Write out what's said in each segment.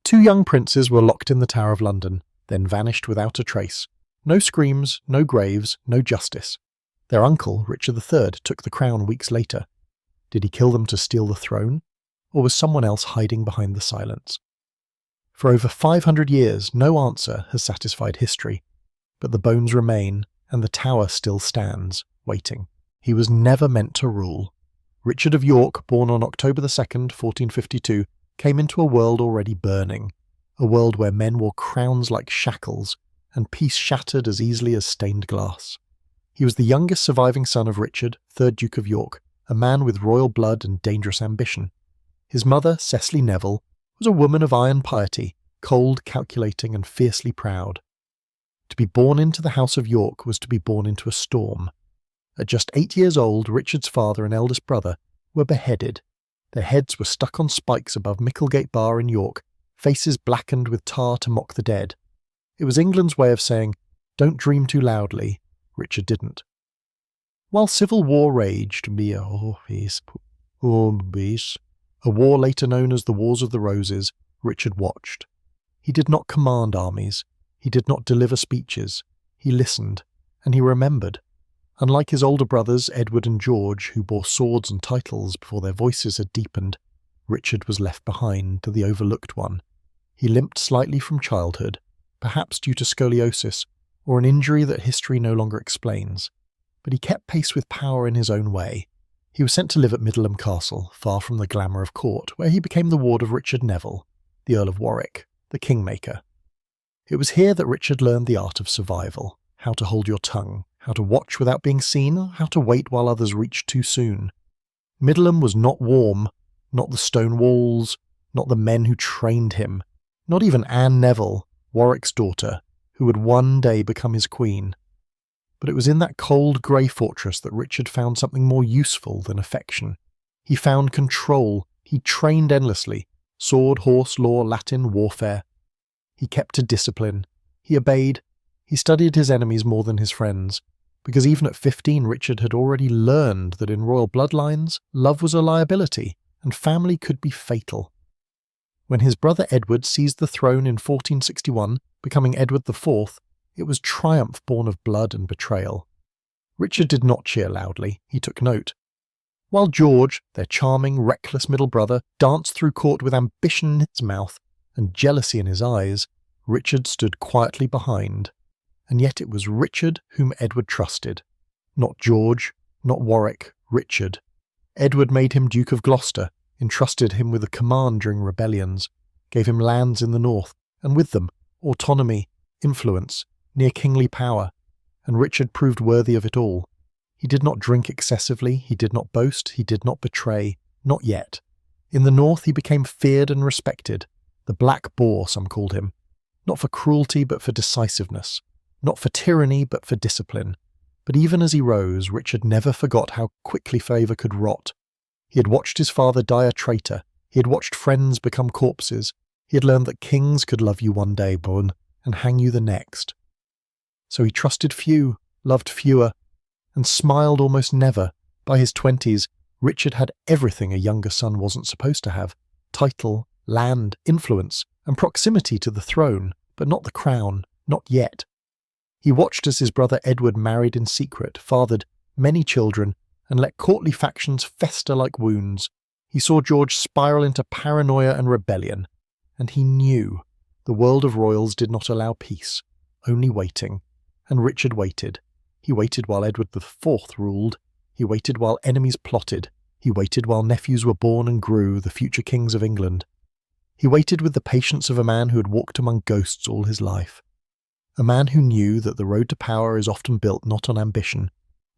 2 young princes were locked in the Tower of London, then vanished without a trace. No screams, no graves, no justice. Their uncle, Richard III, took the crown weeks later. Did he kill them to steal the throne? Or was someone else hiding behind the silence? For over 500 years, no answer has satisfied history, but the bones remain, and the tower still stands, waiting. He was never meant to rule. Richard of York, born on October 2nd, 1452, came into a world already burning, a world where men wore crowns like shackles, and peace shattered as easily as stained glass. He was the youngest surviving son of Richard, 3rd Duke of York, a man with royal blood and dangerous ambition. His mother, Cecily Neville, was a woman of iron piety, cold, calculating, and fiercely proud. To be born into the House of York was to be born into a storm. At just 8 years old, Richard's father and eldest brother were beheaded. Their heads were stuck on spikes above Micklegate Bar in York, faces blackened with tar to mock the dead. It was England's way of saying, "Don't dream too loudly." Richard didn't. While civil war raged, a war later known as the Wars of the Roses, Richard watched. He did not command armies. He did not deliver speeches. He listened, and he remembered. Unlike his older brothers, Edward and George, who bore swords and titles before their voices had deepened, Richard was left behind, the overlooked one. He limped slightly from childhood, perhaps due to scoliosis, or an injury that history no longer explains. But he kept pace with power in his own way. He was sent to live at Middleham Castle, far from the glamour of court, where he became the ward of Richard Neville, the Earl of Warwick, the kingmaker. It was here that Richard learned the art of survival, how to hold your tongue, how to watch without being seen, how to wait while others reached too soon. Middleham was not warm, not the stone walls, not the men who trained him, not even Anne Neville, Warwick's daughter, who would one day become his queen. But it was in that cold grey fortress that Richard found something more useful than affection. He found control. He trained endlessly. Sword, horse, law, Latin, warfare. He kept to discipline. He obeyed. He studied his enemies more than his friends, because even at 15 Richard had already learned that in royal bloodlines, love was a liability, and family could be fatal. When his brother Edward seized the throne in 1461, becoming Edward IV, it was triumph born of blood and betrayal. Richard did not cheer loudly, he took note. While George, their charming, reckless middle brother, danced through court with ambition in his mouth and jealousy in his eyes, Richard stood quietly behind. And yet it was Richard whom Edward trusted. Not George, not Warwick, Richard. Edward made him Duke of Gloucester, entrusted him with a command during rebellions, gave him lands in the north, and with them, autonomy, influence, near kingly power, and Richard proved worthy of it all. He did not drink excessively, he did not boast, he did not betray, not yet. In the north he became feared and respected, the Black Boar some called him, not for cruelty but for decisiveness, not for tyranny but for discipline. But even as he rose, Richard never forgot how quickly favour could rot. He had watched his father die a traitor, he had watched friends become corpses, he had learned that kings could love you one day, Brun, and hang you the next. So he trusted few, loved fewer, and smiled almost never. By his 20s, Richard had everything a younger son wasn't supposed to have: title, land, influence, and proximity to the throne, but not the crown, not yet. He watched as his brother Edward married in secret, fathered many children, and let courtly factions fester like wounds. He saw George spiral into paranoia and rebellion, and he knew the world of royals did not allow peace, only waiting. And Richard waited. He waited while Edward IV ruled. He waited while enemies plotted. He waited while nephews were born and grew, the future kings of England. He waited with the patience of a man who had walked among ghosts all his life. A man who knew that the road to power is often built not on ambition,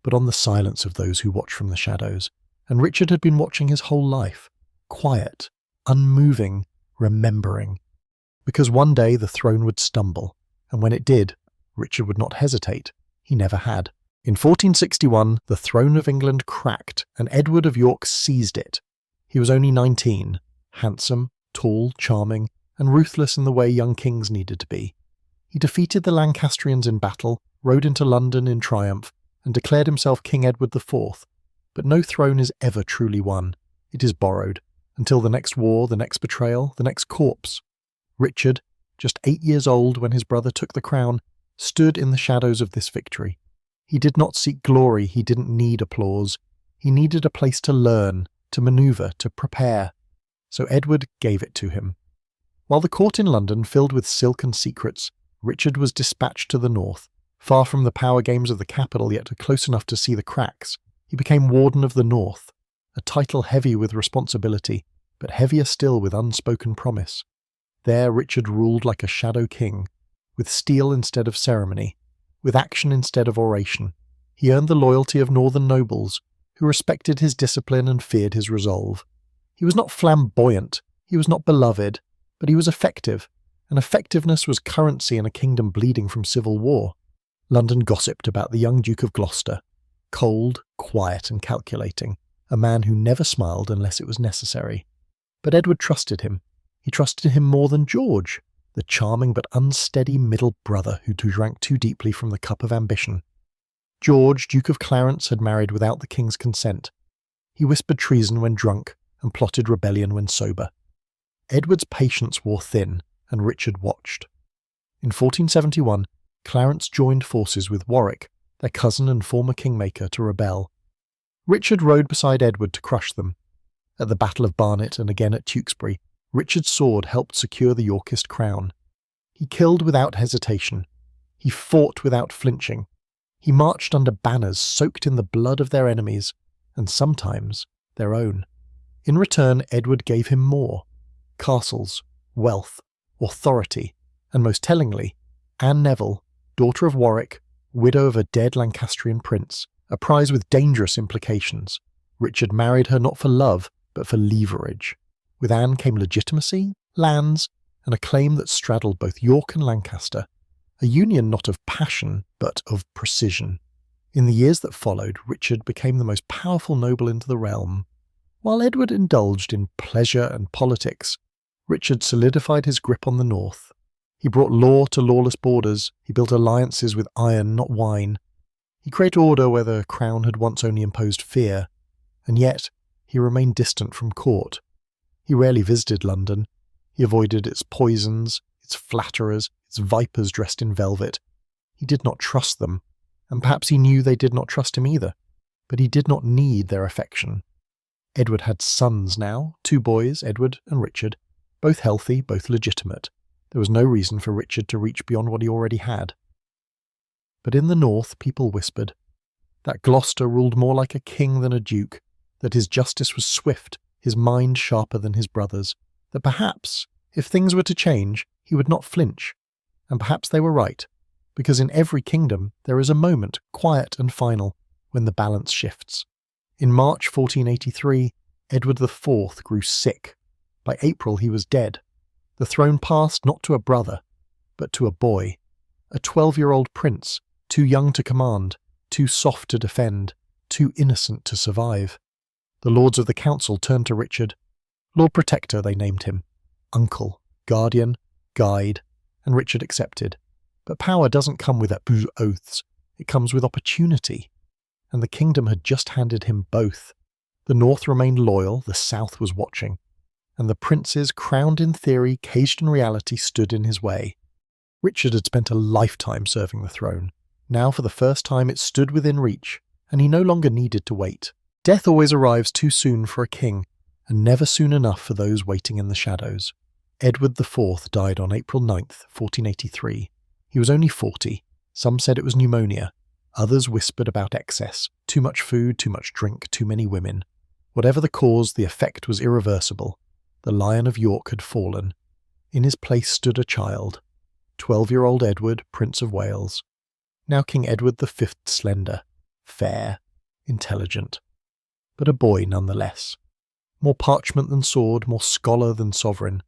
but on the silence of those who watch from the shadows. And Richard had been watching his whole life, quiet, unmoving, remembering. Because one day the throne would stumble, and when it did, Richard would not hesitate. He never had. In 1461, the throne of England cracked, and Edward of York seized it. He was only 19, handsome, tall, charming, and ruthless in the way young kings needed to be. He defeated the Lancastrians in battle, rode into London in triumph, and declared himself King Edward IV. But no throne is ever truly won. It is borrowed, until the next war, the next betrayal, the next corpse. Richard, just 8 years old when his brother took the crown, stood in the shadows of this victory. He did not seek glory, he didn't need applause. He needed a place to learn, to manoeuvre, to prepare. So Edward gave it to him. While the court in London filled with silken secrets, Richard was dispatched to the north, far from the power games of the capital yet close enough to see the cracks. He became Warden of the North, a title heavy with responsibility, but heavier still with unspoken promise. There Richard ruled like a shadow king, with steel instead of ceremony, with action instead of oration. He earned the loyalty of northern nobles, who respected his discipline and feared his resolve. He was not flamboyant, he was not beloved, but he was effective, and effectiveness was currency in a kingdom bleeding from civil war. London gossiped about the young Duke of Gloucester, cold, quiet and calculating, a man who never smiled unless it was necessary. But Edward trusted him. He trusted him more than George, the charming but unsteady middle brother who drank too deeply from the cup of ambition. George, Duke of Clarence, had married without the king's consent. He whispered treason when drunk and plotted rebellion when sober. Edward's patience wore thin, and Richard watched. In 1471, Clarence joined forces with Warwick, their cousin and former kingmaker, to rebel. Richard rode beside Edward to crush them. At the Battle of Barnet and again at Tewkesbury, Richard's sword helped secure the Yorkist crown. He killed without hesitation. He fought without flinching. He marched under banners soaked in the blood of their enemies, and sometimes their own. In return, Edward gave him more: castles, wealth, authority, and most tellingly, Anne Neville, daughter of Warwick, widow of a dead Lancastrian prince, a prize with dangerous implications. Richard married her not for love, but for leverage. With Anne came legitimacy, lands, and a claim that straddled both York and Lancaster, a union not of passion, but of precision. In the years that followed, Richard became the most powerful noble in the realm. While Edward indulged in pleasure and politics, Richard solidified his grip on the north. He brought law to lawless borders, he built alliances with iron, not wine. He created order where the crown had once only imposed fear, and yet he remained distant from court. He rarely visited London. He avoided its poisons, its flatterers, its vipers dressed in velvet. He did not trust them, and perhaps he knew they did not trust him either, but he did not need their affection. Edward had sons now, 2 boys, Edward and Richard, both healthy, both legitimate. There was no reason for Richard to reach beyond what he already had. But in the north, people whispered that Gloucester ruled more like a king than a duke, that his justice was swift, his mind sharper than his brother's, that perhaps, if things were to change, he would not flinch. And perhaps they were right, because in every kingdom there is a moment, quiet and final, when the balance shifts. In March 1483, Edward IV grew sick. By April he was dead. The throne passed not to a brother, but to a boy, a 12-year-old prince, too young to command, too soft to defend, too innocent to survive. The lords of the council turned to Richard. Lord Protector they named him, uncle, guardian, guide, and Richard accepted. But power doesn't come with oaths, it comes with opportunity. And the kingdom had just handed him both. The north remained loyal, the south was watching. And the princes, crowned in theory, caged in reality, stood in his way. Richard had spent a lifetime serving the throne. Now for the first time it stood within reach, and he no longer needed to wait. Death always arrives too soon for a king, and never soon enough for those waiting in the shadows. Edward IV died on April 9th, 1483. He was only 40. Some said it was pneumonia. Others whispered about excess, too much food, too much drink, too many women. Whatever the cause, the effect was irreversible. The Lion of York had fallen. In his place stood a child, 12-year-old Edward, Prince of Wales. Now King Edward V slender, fair, intelligent, but a boy nonetheless. More parchment than sword, more scholar than sovereign.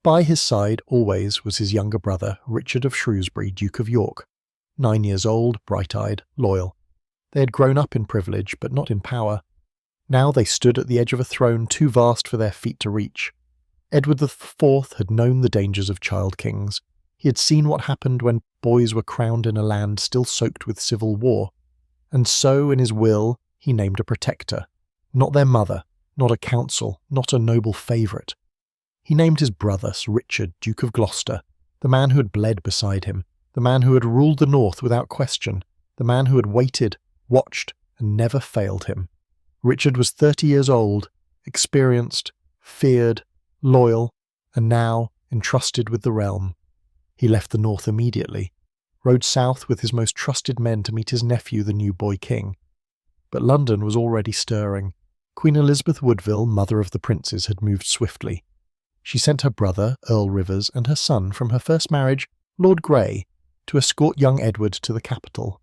By his side always was his younger brother, Richard of Shrewsbury, Duke of York. 9 years old, bright-eyed, loyal. They had grown up in privilege, but not in power. Now they stood at the edge of a throne too vast for their feet to reach. Edward IV had known the dangers of child kings. He had seen what happened when boys were crowned in a land still soaked with civil war. And so, in his will, he named a protector. Not their mother, not a council, not a noble favourite. He named his brother Sir Richard, Duke of Gloucester, the man who had bled beside him, the man who had ruled the north without question, the man who had waited, watched, and never failed him. Richard was 30 years old, experienced, feared, loyal, and now entrusted with the realm. He left the north immediately, rode south with his most trusted men to meet his nephew, the new boy king. But London was already stirring. Queen Elizabeth Woodville, mother of the princes, had moved swiftly. She sent her brother, Earl Rivers, and her son from her first marriage, Lord Grey, to escort young Edward to the capital.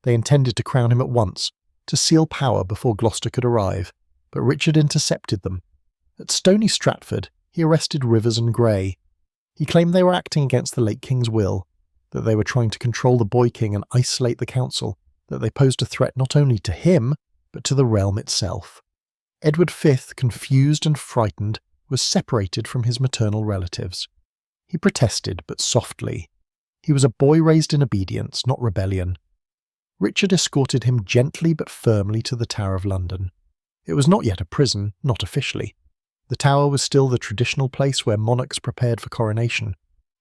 They intended to crown him at once, to seal power before Gloucester could arrive, but Richard intercepted them. At Stony Stratford, he arrested Rivers and Grey. He claimed they were acting against the late king's will, that they were trying to control the boy king and isolate the council, that they posed a threat not only to him, but to the realm itself. Edward V, confused and frightened, was separated from his maternal relatives. He protested, but softly. He was a boy raised in obedience, not rebellion. Richard escorted him gently but firmly to the Tower of London. It was not yet a prison, not officially. The Tower was still the traditional place where monarchs prepared for coronation,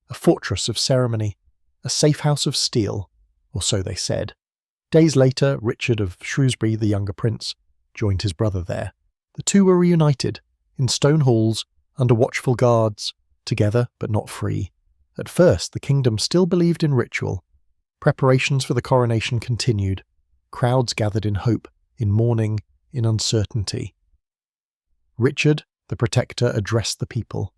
a fortress of ceremony, a safe house of steel, or so they said. Days later, Richard of Shrewsbury, the younger prince, joined his brother there. The two were reunited, in stone halls, under watchful guards, together but not free. At first, the kingdom still believed in ritual. Preparations for the coronation continued. Crowds gathered in hope, in mourning, in uncertainty. Richard, the protector, addressed the people.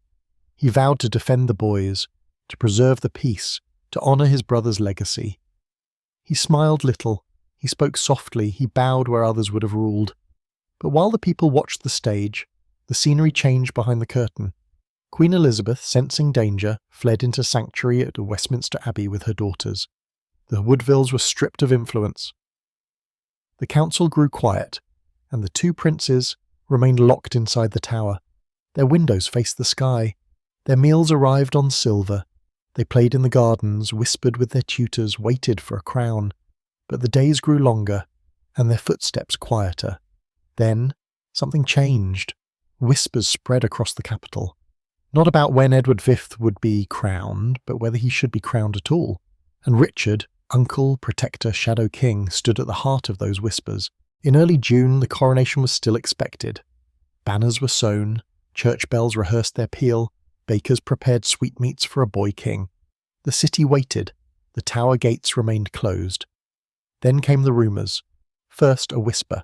He vowed to defend the boys, to preserve the peace, to honour his brother's legacy. He smiled little, he spoke softly, he bowed where others would have ruled. But while the people watched the stage, the scenery changed behind the curtain. Queen Elizabeth, sensing danger, fled into sanctuary at Westminster Abbey with her daughters. The Woodvilles were stripped of influence. The council grew quiet, and the two princes remained locked inside the tower. Their windows faced the sky. Their meals arrived on silver. They played in the gardens, whispered with their tutors, waited for a crown. But the days grew longer, and their footsteps quieter. Then something changed. Whispers spread across the capital. Not about when Edward V would be crowned, but whether he should be crowned at all. And Richard, uncle, protector, shadow king, stood at the heart of those whispers. In early June, the coronation was still expected. Banners were sewn, church bells rehearsed their peal, bakers prepared sweetmeats for a boy king. The city waited. The tower gates remained closed. Then came the rumours. First a whisper,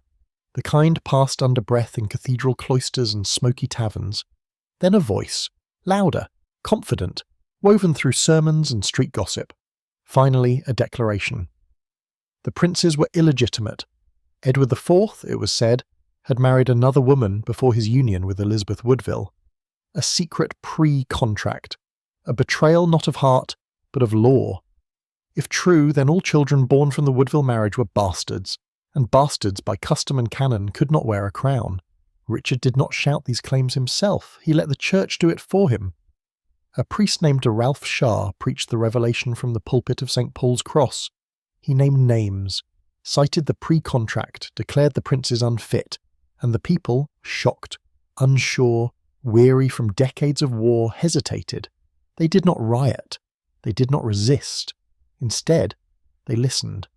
the kind passed under breath in cathedral cloisters and smoky taverns. Then a voice, louder, confident, woven through sermons and street gossip. Finally, a declaration. The princes were illegitimate. Edward IV, it was said, had married another woman before his union with Elizabeth Woodville. A secret pre-contract. A betrayal not of heart, but of law. If true, then all children born from the Woodville marriage were bastards, and bastards by custom and canon could not wear a crown. Richard did not shout these claims himself, he let the church do it for him. A priest named Ralph Shah preached the revelation from the pulpit of St. Paul's Cross. He named names, cited the pre-contract, declared the princes unfit, and the people, shocked, unsure, weary from decades of war, hesitated. They did not riot. They did not resist. Instead, they listened.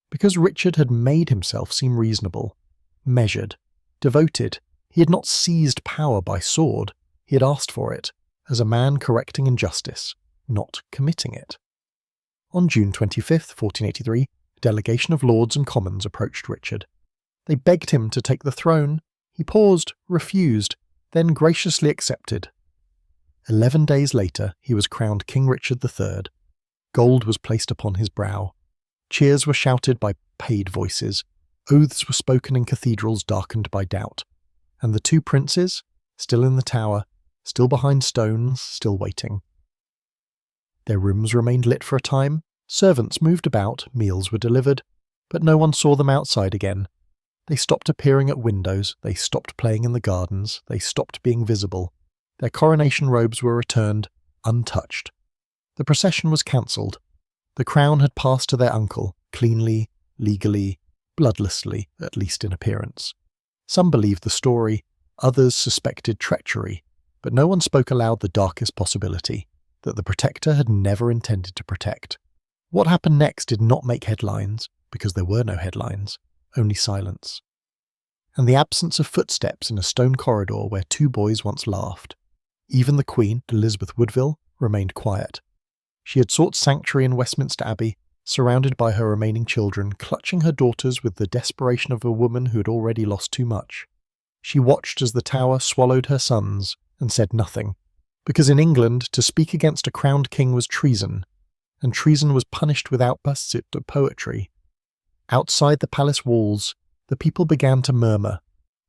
Because Richard had made himself seem reasonable, measured, devoted, he had not seized power by sword, he had asked for it, as a man correcting injustice, not committing it. On June 25th, 1483, a delegation of lords and commons approached Richard. They begged him to take the throne. He paused, refused, then graciously accepted. 11 days later, he was crowned King Richard III. Gold was placed upon his brow. Cheers were shouted by paid voices. Oaths were spoken in cathedrals darkened by doubt. And the two princes, still in the tower, still behind stones, still waiting. Their rooms remained lit for a time. Servants moved about, meals were delivered, but no one saw them outside again. They stopped appearing at windows, they stopped playing in the gardens, they stopped being visible. Their coronation robes were returned, untouched. The procession was cancelled. The crown had passed to their uncle, cleanly, legally, bloodlessly, at least in appearance. Some believed the story, others suspected treachery. But no one spoke aloud the darkest possibility, that the protector had never intended to protect. What happened next did not make headlines, because there were no headlines, only silence. And the absence of footsteps in a stone corridor where two boys once laughed. Even the Queen, Elizabeth Woodville, remained quiet. She had sought sanctuary in Westminster Abbey, surrounded by her remaining children, clutching her daughters with the desperation of a woman who had already lost too much. She watched as the Tower swallowed her sons, and said nothing, because in England to speak against a crowned king was treason, and treason was punished with outbursts of poetry. Outside the palace walls, the people began to murmur.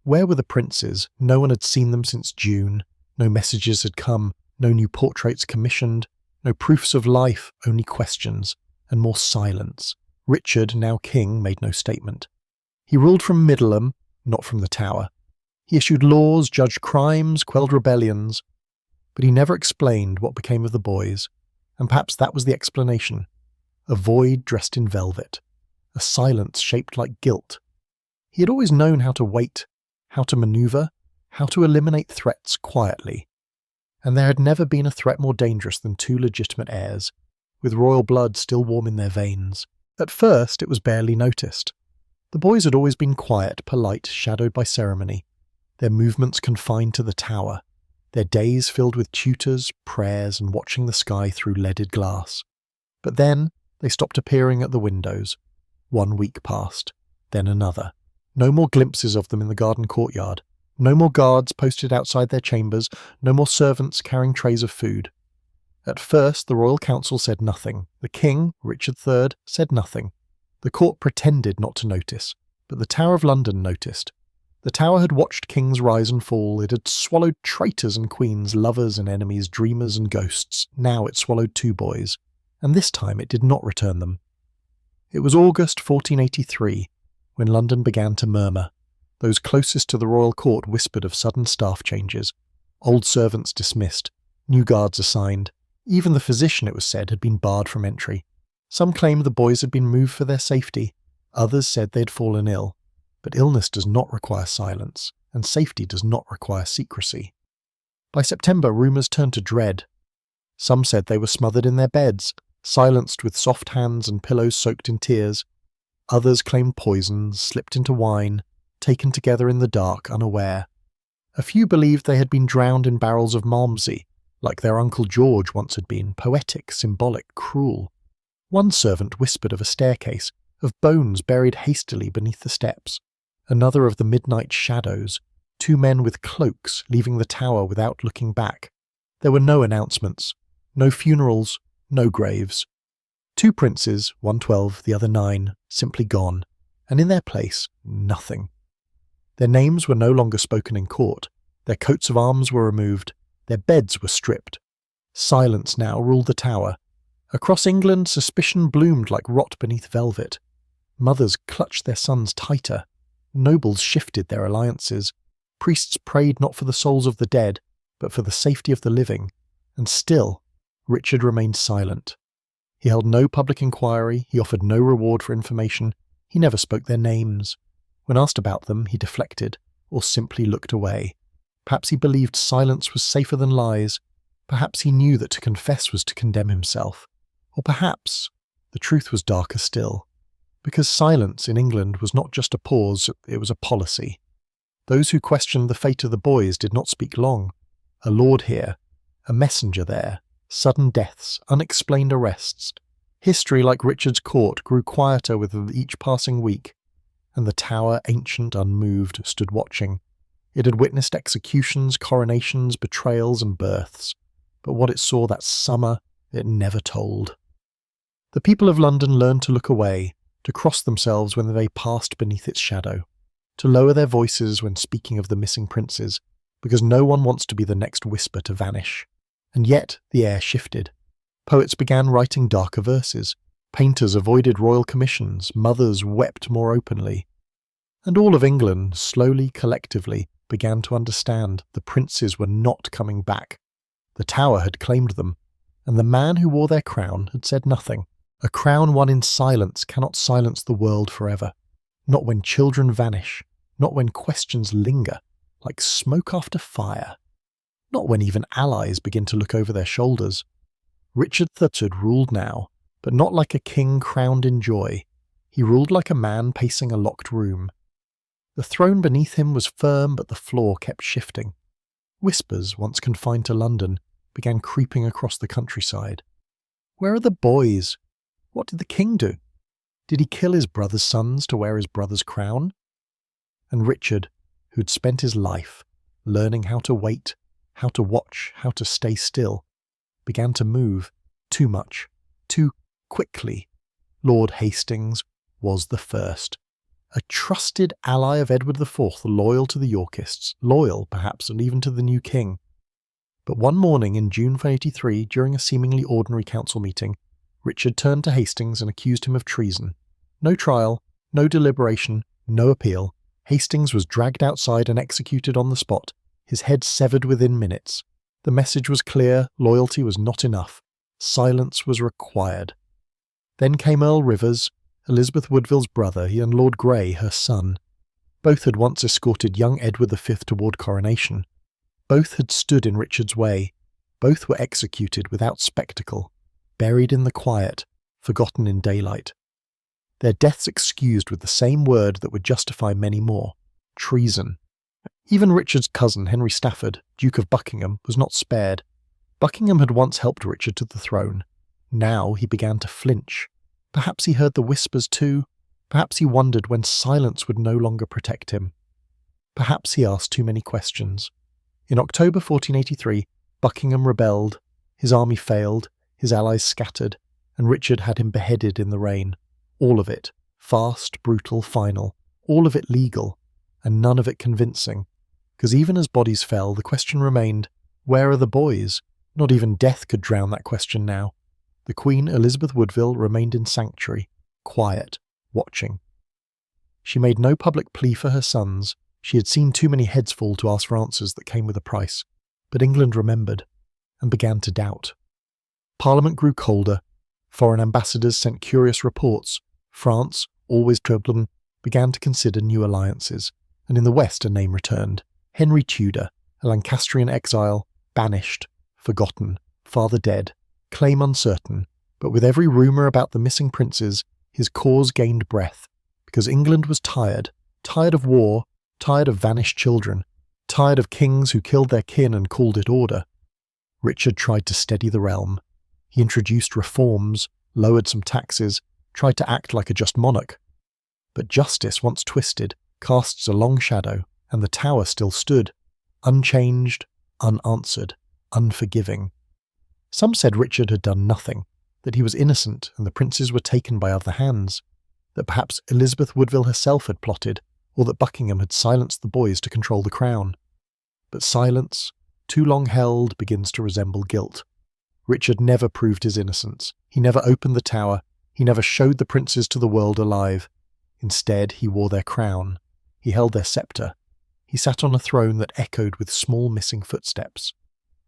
Where were the princes? No one had seen them since June. No messages had come, no new portraits commissioned, no proofs of life, only questions, and more silence. Richard, now king, made no statement. He ruled from Middleham, not from the Tower. He issued laws, judged crimes, quelled rebellions, but he never explained what became of the boys, and perhaps that was the explanation. A void dressed in velvet, a silence shaped like guilt. He had always known how to wait, how to maneuver, how to eliminate threats quietly, and there had never been a threat more dangerous than two legitimate heirs, with royal blood still warm in their veins. At first it was barely noticed. The boys had always been quiet, polite, shadowed by ceremony, their movements confined to the Tower, their days filled with tutors, prayers, and watching the sky through leaded glass. But then they stopped appearing at the windows. 1 week passed, then another. No more glimpses of them in the garden courtyard. No more guards posted outside their chambers. No more servants carrying trays of food. At first the royal council said nothing. The king, Richard III, said nothing. The court pretended not to notice, but the Tower of London noticed. The Tower had watched kings rise and fall. It had swallowed traitors and queens, lovers and enemies, dreamers and ghosts. Now it swallowed two boys, and this time it did not return them. It was August 1483, when London began to murmur. Those closest to the royal court whispered of sudden staff changes, old servants dismissed, new guards assigned. Even the physician, it was said, had been barred from entry. Some claimed the boys had been moved for their safety. Others said they had fallen ill. But illness does not require silence, and safety does not require secrecy. By September, rumours turned to dread. Some said they were smothered in their beds, silenced with soft hands and pillows soaked in tears. Others claimed poisons, slipped into wine, taken together in the dark, unaware. A few believed they had been drowned in barrels of Malmsey, like their Uncle George once had been, poetic, symbolic, cruel. One servant whispered of a staircase, of bones buried hastily beneath the steps. Another of the midnight shadows, two men with cloaks leaving the Tower without looking back. There were no announcements, no funerals, no graves. Two princes, one 12, the other 9, simply gone, and in their place, nothing. Their names were no longer spoken in court, their coats of arms were removed, their beds were stripped. Silence now ruled the Tower. Across England, suspicion bloomed like rot beneath velvet. Mothers clutched their sons tighter. Nobles shifted their alliances. Priests prayed not for the souls of the dead, but for the safety of the living. And still, Richard remained silent. He held no public inquiry, he offered no reward for information, he never spoke their names. When asked about them, he deflected, or simply looked away. Perhaps he believed silence was safer than lies. Perhaps he knew that to confess was to condemn himself. Or perhaps the truth was darker still. Because silence in England was not just a pause, it was a policy. Those who questioned the fate of the boys did not speak long. A lord here, a messenger there, sudden deaths, unexplained arrests. History, like Richard's court, grew quieter with each passing week, and the Tower, ancient, unmoved, stood watching. It had witnessed executions, coronations, betrayals, and births, but what it saw that summer, it never told. The people of London learned to look away, to cross themselves when they passed beneath its shadow, to lower their voices when speaking of the missing princes, because no one wants to be the next whisper to vanish. And yet the air shifted. Poets began writing darker verses, painters avoided royal commissions, mothers wept more openly. And all of England, slowly, collectively, began to understand the princes were not coming back. The Tower had claimed them, and the man who wore their crown had said nothing. A crown won in silence cannot silence the world forever. Not when children vanish, not when questions linger, like smoke after fire. not when even allies begin to look over their shoulders. Richard III ruled now, but not like a king crowned in joy. He ruled like a man pacing a locked room. The throne beneath him was firm, but the floor kept shifting. Whispers, once confined to London, began creeping across the countryside. Where are the boys? What did the king do? Did he kill his brother's sons to wear his brother's crown? And Richard, who'd spent his life learning how to wait, how to watch, how to stay still, began to move too much, too quickly. Lord Hastings was the first. A trusted ally of Edward IV, loyal to the Yorkists, loyal, perhaps, and even to the new king. But one morning in June 1883, during a seemingly ordinary council meeting, Richard turned to Hastings and accused him of treason. No trial, no deliberation, no appeal. Hastings was dragged outside and executed on the spot, his head severed within minutes. The message was clear: loyalty was not enough. Silence was required. Then came Earl Rivers, Elizabeth Woodville's brother, and Lord Grey, her son. Both had once escorted young Edward V toward coronation. Both had stood in Richard's way. Both were executed without spectacle, buried in the quiet, forgotten in daylight. Their deaths excused with the same word that would justify many more: treason. Even Richard's cousin, Henry Stafford, Duke of Buckingham, was not spared. Buckingham had once helped Richard to the throne. Now he began to flinch. Perhaps he heard the whispers too. Perhaps he wondered when silence would no longer protect him. Perhaps he asked too many questions. In October 1483, Buckingham rebelled. His army failed, his allies scattered, and Richard had him beheaded in the rain. All of it, fast, brutal, final. All of it legal, and none of it convincing. Because even as bodies fell, the question remained, where are the boys? Not even death could drown that question now. The Queen, Elizabeth Woodville, remained in sanctuary, quiet, watching. She made no public plea for her sons. She had seen too many heads fall to ask for answers that came with a price. But England remembered, and began to doubt. Parliament grew colder. Foreign ambassadors sent curious reports. France, always troubled, began to consider new alliances, and in the West a name returned. Henry Tudor, a Lancastrian exile, banished, forgotten, father dead, claim uncertain, but with every rumour about the missing princes, his cause gained breath, because England was tired of war, tired of vanished children, tired of kings who killed their kin and called it order. Richard tried to steady the realm. He introduced reforms, lowered some taxes, tried to act like a just monarch. But justice, once twisted, casts a long shadow, and the Tower still stood, unchanged, unanswered, unforgiving. Some said Richard had done nothing, that he was innocent and the princes were taken by other hands, that perhaps Elizabeth Woodville herself had plotted, or that Buckingham had silenced the boys to control the crown. But silence, too long held, begins to resemble guilt. Richard never proved his innocence. He never opened the Tower. He never showed the princes to the world alive. Instead, he wore their crown. He held their sceptre. He sat on a throne that echoed with small missing footsteps.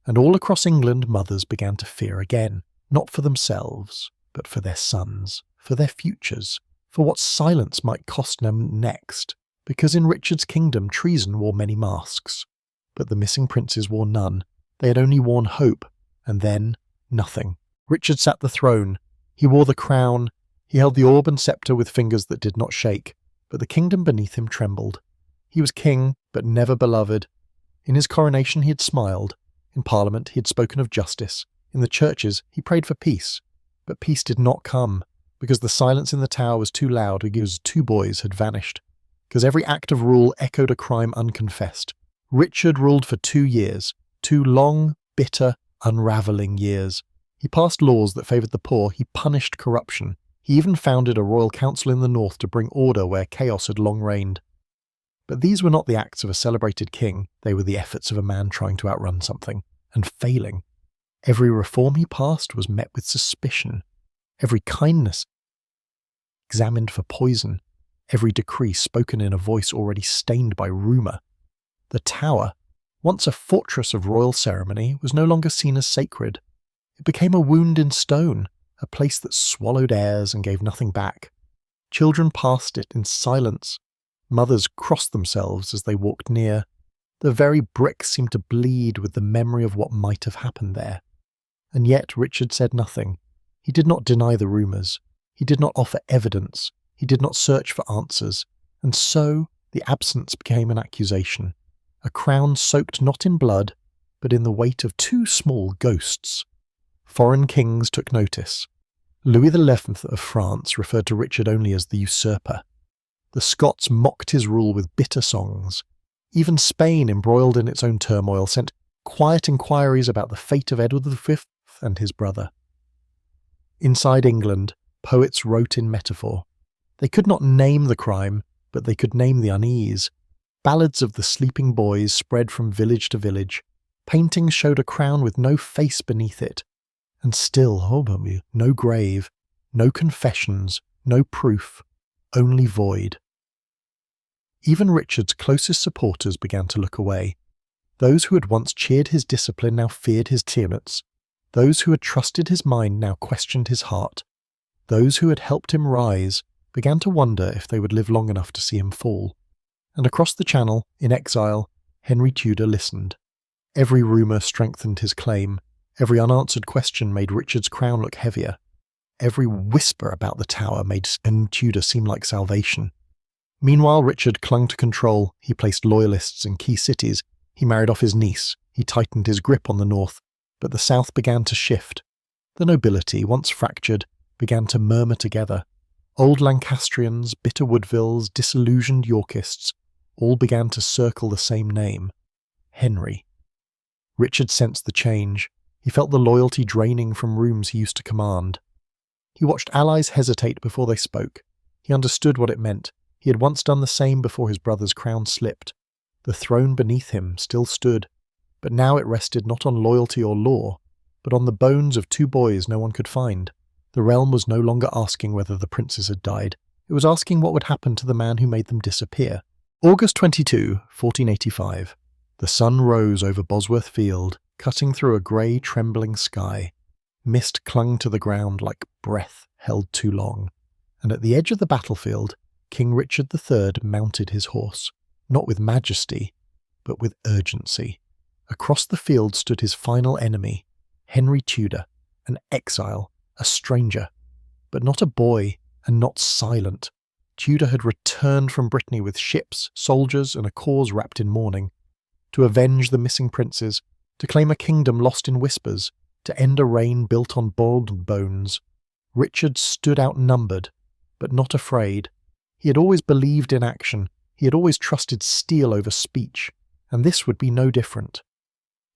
And all across England, mothers began to fear again, not for themselves, but for their sons, for their futures, for what silence might cost them next, because in Richard's kingdom treason wore many masks. But the missing princes wore none. They had only worn hope, and then nothing. Richard sat the throne. He wore the crown. He held the orb and sceptre with fingers that did not shake, but the kingdom beneath him trembled. He was king, but never beloved. In his coronation he had smiled. In Parliament he had spoken of justice. In the churches he prayed for peace. But peace did not come, because the silence in the Tower was too loud, because two boys had vanished. Because every act of rule echoed a crime unconfessed. Richard ruled for 2 years, 2 long, bitter, unravelling years. He passed laws that favoured the poor. He punished corruption. He even founded a royal council in the north to bring order where chaos had long reigned. But these were not the acts of a celebrated king. They were the efforts of a man trying to outrun something, and failing. Every reform he passed was met with suspicion. Every kindness examined for poison. Every decree spoken in a voice already stained by rumour. The Tower, once a fortress of royal ceremony, was no longer seen as sacred. It became a wound in stone, a place that swallowed airs and gave nothing back. Children passed it in silence. Mothers crossed themselves as they walked near. The very bricks seemed to bleed with the memory of what might have happened there. And yet Richard said nothing. He did not deny the rumours. He did not offer evidence. He did not search for answers. And so the absence became an accusation. A crown soaked not in blood, but in the weight of two small ghosts. Foreign kings took notice. Louis XI of France referred to Richard only as the usurper. The Scots mocked his rule with bitter songs. Even Spain, embroiled in its own turmoil, sent quiet inquiries about the fate of Edward V and his brother. Inside England, poets wrote in metaphor. They could not name the crime, but they could name the unease. Ballads of the sleeping boys spread from village to village. Paintings showed a crown with no face beneath it. And still, no grave, no confessions, no proof, only void. Even Richard's closest supporters began to look away. Those who had once cheered his discipline now feared his tyranny. Those who had trusted his mind now questioned his heart. Those who had helped him rise began to wonder if they would live long enough to see him fall. And across the Channel, in exile, Henry Tudor listened. Every rumour strengthened his claim. Every unanswered question made Richard's crown look heavier. Every whisper about the tower made Henry Tudor seem like salvation. Meanwhile, Richard clung to control. He placed loyalists in key cities. He married off his niece. He tightened his grip on the north. But the south began to shift. The nobility, once fractured, began to murmur together. Old Lancastrians, bitter Woodvilles, disillusioned Yorkists, all began to circle the same name, Henry. Richard sensed the change. He felt the loyalty draining from rooms he used to command. He watched allies hesitate before they spoke. He understood what it meant. He had once done the same before his brother's crown slipped. The throne beneath him still stood, but now it rested not on loyalty or law, but on the bones of two boys no one could find. The realm was no longer asking whether the princes had died. It was asking what would happen to the man who made them disappear. August 22, 1485. The sun rose over Bosworth Field, cutting through a grey, trembling sky. Mist clung to the ground like breath held too long. And at the edge of the battlefield, King Richard III mounted his horse, not with majesty, but with urgency. Across the field stood his final enemy, Henry Tudor, an exile, a stranger, but not a boy and not silent. Tudor had returned from Brittany with ships, soldiers, and a cause wrapped in mourning, to avenge the missing princes, to claim a kingdom lost in whispers, to end a reign built on boiled bones. Richard stood outnumbered, but not afraid. He had always believed in action. He had always trusted steel over speech, and this would be no different.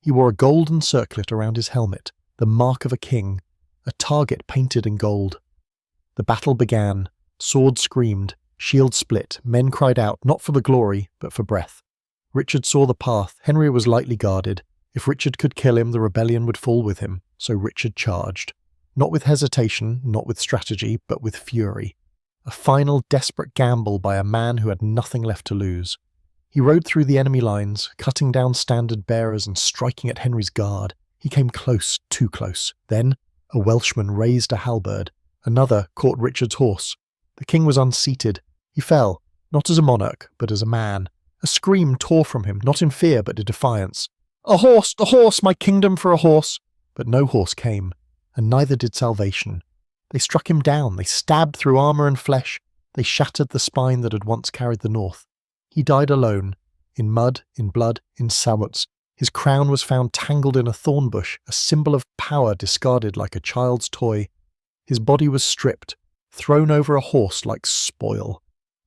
He wore a golden circlet around his helmet, the mark of a king, a target painted in gold. The battle began. Swords screamed, shields split, men cried out, not for the glory, but for breath. Richard saw the path. Henry was lightly guarded. If Richard could kill him, the rebellion would fall with him, so Richard charged. Not with hesitation, not with strategy, but with fury. A final desperate gamble by a man who had nothing left to lose. He rode through the enemy lines, cutting down standard bearers and striking at Henry's guard. He came close, too close. Then a Welshman raised a halberd. Another caught Richard's horse. The king was unseated. He fell, not as a monarch, but as a man. A scream tore from him, not in fear, but in defiance. "A horse, my kingdom for a horse!" But no horse came, and neither did salvation. They struck him down, they stabbed through armour and flesh, they shattered the spine that had once carried the north. He died alone, in mud, in blood, in sabots. His crown was found tangled in a thorn bush, a symbol of power discarded like a child's toy. His body was stripped, thrown over a horse like spoil,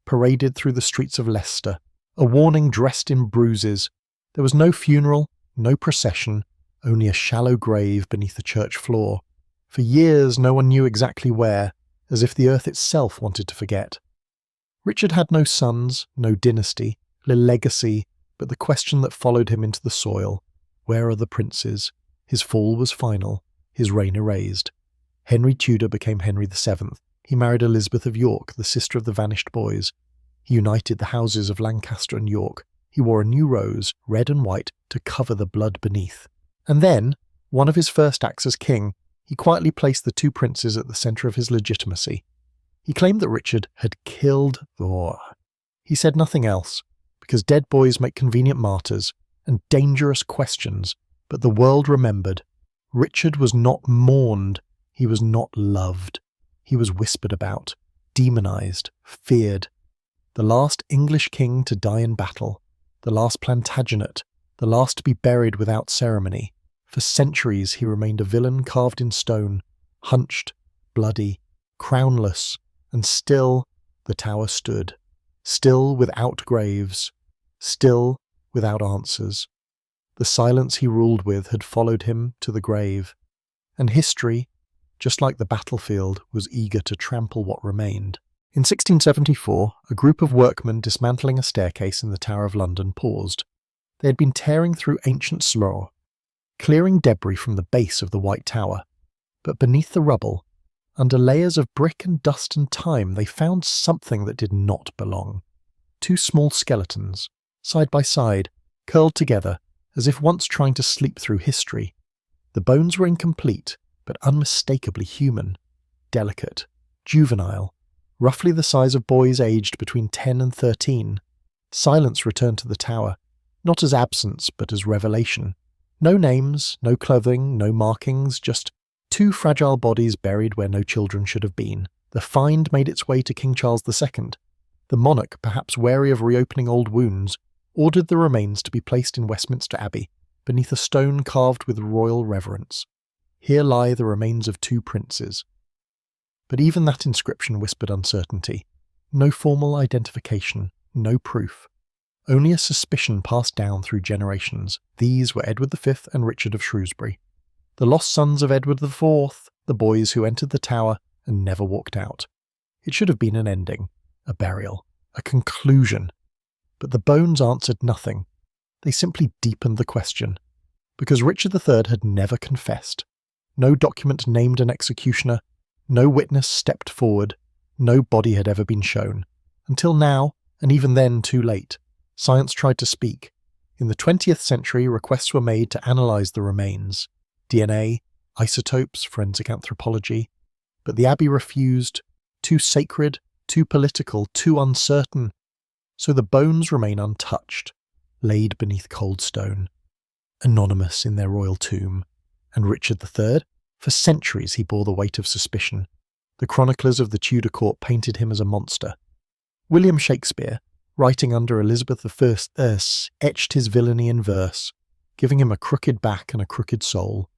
paraded through the streets of Leicester, a warning dressed in bruises. There was no funeral, no procession, only a shallow grave beneath the church floor. For years no one knew exactly where, as if the earth itself wanted to forget. Richard had no sons, no dynasty, no legacy, but the question that followed him into the soil: where are the princes? His fall was final, his reign erased. Henry Tudor became Henry VII. He married Elizabeth of York, the sister of the vanished boys. He united the houses of Lancaster and York. He wore a new rose, red and white, to cover the blood beneath. And then, one of his first acts as king, he quietly placed the two princes at the centre of his legitimacy. He claimed that Richard had killed Thor. He said nothing else, because dead boys make convenient martyrs, and dangerous questions, but the world remembered. Richard was not mourned, he was not loved. He was whispered about, demonized, feared. The last English king to die in battle, the last Plantagenet, the last to be buried without ceremony. For centuries he remained a villain carved in stone, hunched, bloody, crownless, and still the tower stood, still without graves, still without answers. The silence he ruled with had followed him to the grave, and history, just like the battlefield, was eager to trample what remained. In 1674, a group of workmen dismantling a staircase in the Tower of London paused. They had been tearing through ancient slough, clearing debris from the base of the White Tower. But beneath the rubble, under layers of brick and dust and time, they found something that did not belong. Two small skeletons, side by side, curled together, as if once trying to sleep through history. The bones were incomplete, but unmistakably human, delicate, juvenile, roughly the size of boys aged between 10 and 13. Silence returned to the tower, not as absence, but as revelation. No names, no clothing, no markings, just two fragile bodies buried where no children should have been. The find made its way to King Charles II. The monarch, perhaps wary of reopening old wounds, ordered the remains to be placed in Westminster Abbey, beneath a stone carved with royal reverence. Here lie the remains of two princes. But even that inscription whispered uncertainty. No formal identification, no proof. Only a suspicion passed down through generations. These were Edward V and Richard of Shrewsbury, the lost sons of Edward IV, the boys who entered the tower and never walked out. It should have been an ending, a burial, a conclusion. But the bones answered nothing. They simply deepened the question. Because Richard III had never confessed. No document named an executioner, no witness stepped forward, no body had ever been shown. Until now, and even then too late, science tried to speak. In the 20th century, requests were made to analyse the remains. DNA, isotopes, forensic anthropology. But the Abbey refused. Too sacred, too political, too uncertain. So the bones remain untouched, laid beneath cold stone, anonymous in their royal tomb. And Richard III? For centuries he bore the weight of suspicion. The chroniclers of the Tudor court painted him as a monster. William Shakespeare, writing under Elizabeth I, etched his villainy in verse, giving him a crooked back and a crooked soul.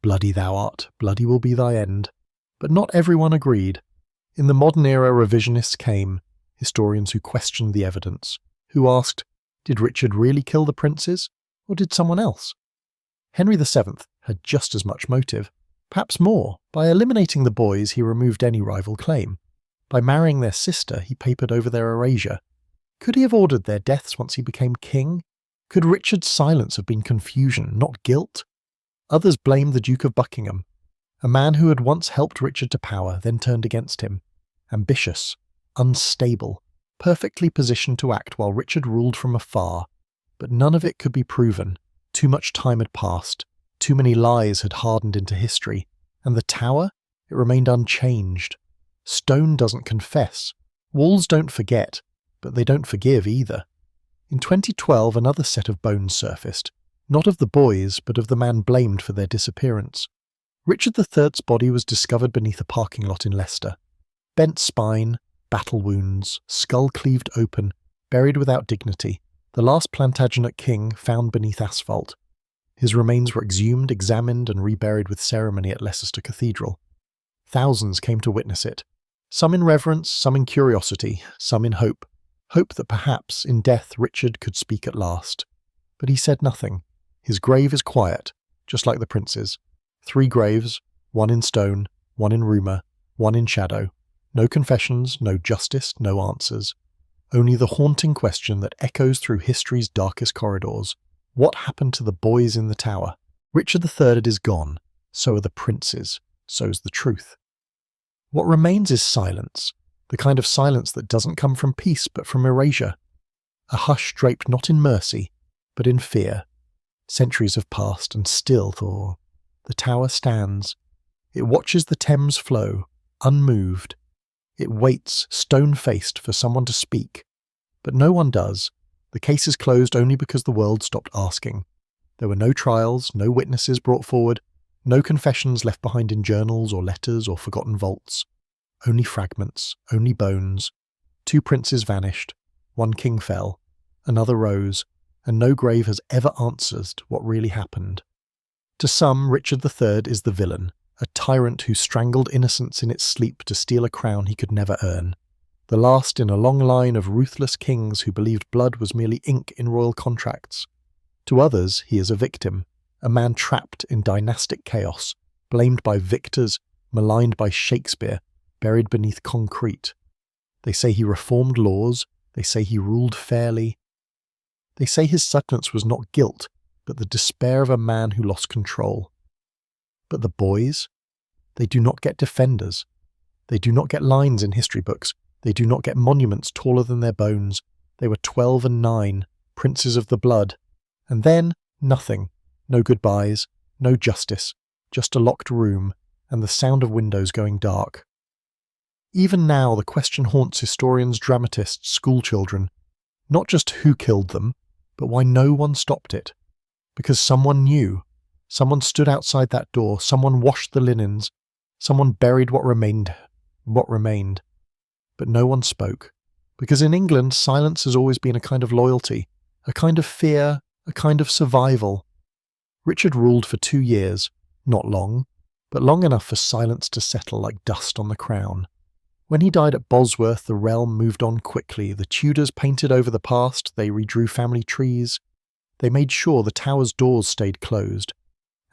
Bloody thou art, bloody will be thy end. But not everyone agreed. In the modern era, revisionists came, historians who questioned the evidence, who asked, did Richard really kill the princes, or did someone else? Henry VII had just as much motive, perhaps more. By eliminating the boys, he removed any rival claim. By marrying their sister, he papered over their erasure. Could he have ordered their deaths once he became king? Could Richard's silence have been confusion, not guilt? Others blamed the Duke of Buckingham, a man who had once helped Richard to power, then turned against him. Ambitious, unstable, perfectly positioned to act while Richard ruled from afar. But none of it could be proven. Too much time had passed. Too many lies had hardened into history. And the tower? It remained unchanged. Stone doesn't confess. Walls don't forget. But they don't forgive either. In 2012, another set of bones surfaced, not of the boys, but of the man blamed for their disappearance. Richard III's body was discovered beneath a parking lot in Leicester. Bent spine, battle wounds, skull cleaved open, buried without dignity, the last Plantagenet king found beneath asphalt. His remains were exhumed, examined, and reburied with ceremony at Leicester Cathedral. Thousands came to witness it, some in reverence, some in curiosity, some in hope. Hope that perhaps, in death, Richard could speak at last. But he said nothing. His grave is quiet, just like the prince's. 3 graves, one in stone, one in rumour, one in shadow. No confessions, no justice, no answers. Only the haunting question that echoes through history's darkest corridors. What happened to the boys in the tower? Richard III is gone. So are the princes. So's the truth. What remains is silence. The kind of silence that doesn't come from peace but from erasure. A hush draped not in mercy, but in fear. Centuries have passed and still, the tower stands. It watches the Thames flow, unmoved. It waits, stone-faced, for someone to speak. But no one does. The case is closed only because the world stopped asking. There were no trials, no witnesses brought forward, no confessions left behind in journals or letters or forgotten vaults. Only fragments, only bones. 2 princes vanished, 1 king fell, another rose, and no grave has ever answered what really happened. To some, Richard III is the villain, a tyrant who strangled innocence in its sleep to steal a crown he could never earn. The last in a long line of ruthless kings who believed blood was merely ink in royal contracts. To others, he is a victim, a man trapped in dynastic chaos, blamed by victors, maligned by Shakespeare, buried beneath concrete. They say he reformed laws, they say he ruled fairly. They say his sentence was not guilt, but the despair of a man who lost control. But the boys? They do not get defenders. They do not get lines in history books. They do not get monuments taller than their bones. They were 12 and 9, princes of the blood. And then, nothing. No goodbyes, no justice, just a locked room, and the sound of windows going dark. Even now the question haunts historians, dramatists, schoolchildren. Not just who killed them, but why no one stopped it. Because someone knew. Someone stood outside that door, someone washed the linens, someone buried what remained. But no one spoke. Because in England, silence has always been a kind of loyalty, a kind of fear, a kind of survival. Richard ruled for 2 years, not long, but long enough for silence to settle like dust on the crown. When he died at Bosworth, the realm moved on quickly. The Tudors painted over the past, they redrew family trees. They made sure the tower's doors stayed closed.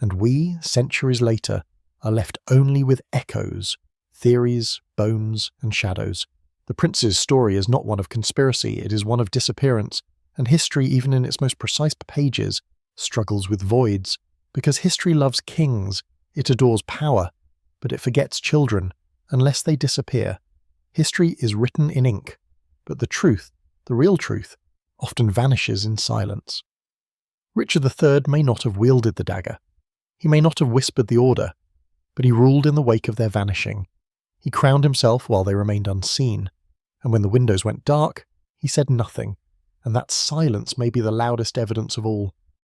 And we, centuries later, are left only with echoes, theories, bones, and shadows. The prince's story is not one of conspiracy, it is one of disappearance, and history, even in its most precise pages, struggles with voids. Because history loves kings, it adores power, but it forgets children, unless they disappear. History is written in ink, but the truth, the real truth, often vanishes in silence. Richard III may not have wielded the dagger. He may not have whispered the order, but he ruled in the wake of their vanishing. He crowned himself while they remained unseen, and when the windows went dark, he said nothing, and that silence may be the loudest evidence of all.